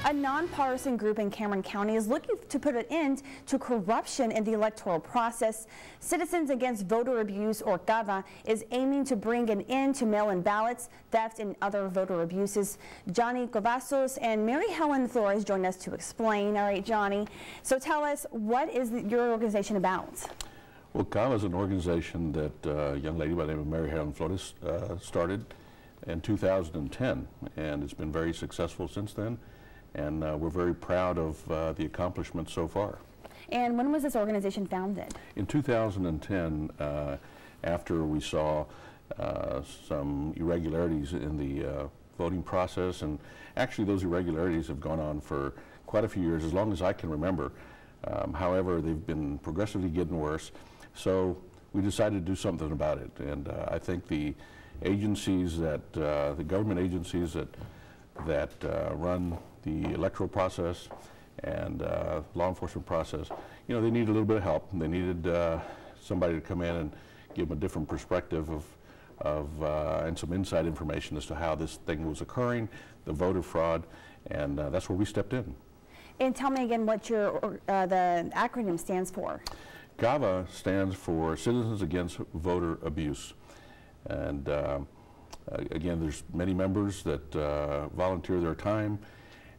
A nonpartisan group in Cameron County is looking to put an end to corruption in the electoral process. Citizens Against Voter Abuse, or CAVA, is aiming to bring an end to mail-in ballots, theft, and other voter abuses. Johnny Cavazos and Mary Helen Flores join us to explain. All right, Johnny, so tell us, what is your organization about? Well, CAVA is an organization that a young lady by the name of Mary Helen Flores started in 2010, and it's been very successful since then. And we're very proud of the accomplishments so far. And when was this organization founded? In 2010, after we saw some irregularities in the voting process, and actually those irregularities have gone on for quite a few years, as long as I can remember. However, they've been progressively getting worse, so we decided to do something about it. And I think the agencies that, the government agencies that run the electoral process and law enforcement process, you know, they need a little bit of help. They needed somebody to come in and give them a different perspective and some inside information as to how this thing was occurring, the voter fraud, and that's where we stepped in. And tell me again what the acronym stands for. CAVA stands for Citizens Against Voter Abuse. And again, there's many members that volunteer their time,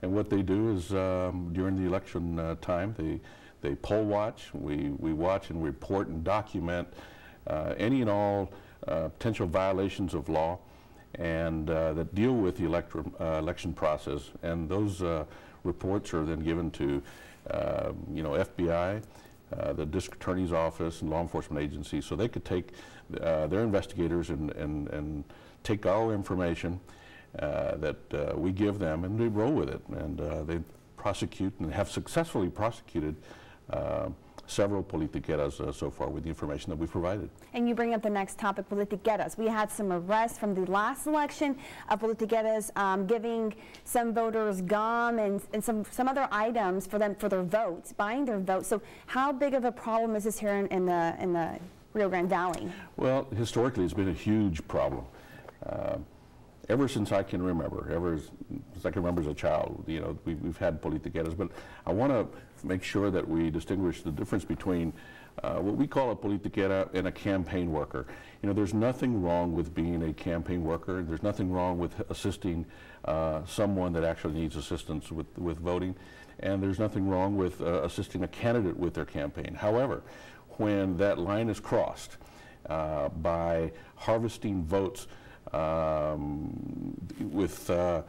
and what they do is during the election time, they poll watch. We watch and report and document any and all potential violations of law and that deal with the election process. And those reports are then given to you know, FBI, the district attorney's office, and law enforcement agencies, so they could take their investigators and take our information that we give them, and they roll with it, and they prosecute and have successfully prosecuted several politiqueras so far with the information that we've provided. And you bring up the next topic, politiqueras. We had some arrests from the last election of politiqueras, giving some voters gum and some other items for their votes, buying their votes. So how big of a problem is this here in the Rio Grande Valley? Well, historically, it's been a huge problem. Ever since I can remember, as a child, you know, we've had politiqueras, but I want to make sure that we distinguish the difference between what we call a politiquera and a campaign worker. You know, there's nothing wrong with being a campaign worker. There's nothing wrong with assisting someone that actually needs assistance with voting, and there's nothing wrong with assisting a candidate with their campaign. However, when that line is crossed by harvesting votes with the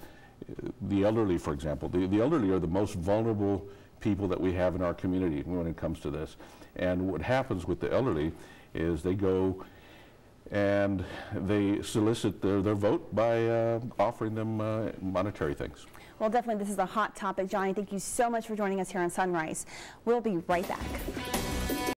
elderly, for example. The elderly are the most vulnerable people that we have in our community when it comes to this. And what happens with the elderly is they go and they solicit their vote by offering them monetary things. Well, definitely this is a hot topic, Johnny. Thank you so much for joining us here on Sunrise. We'll be right back.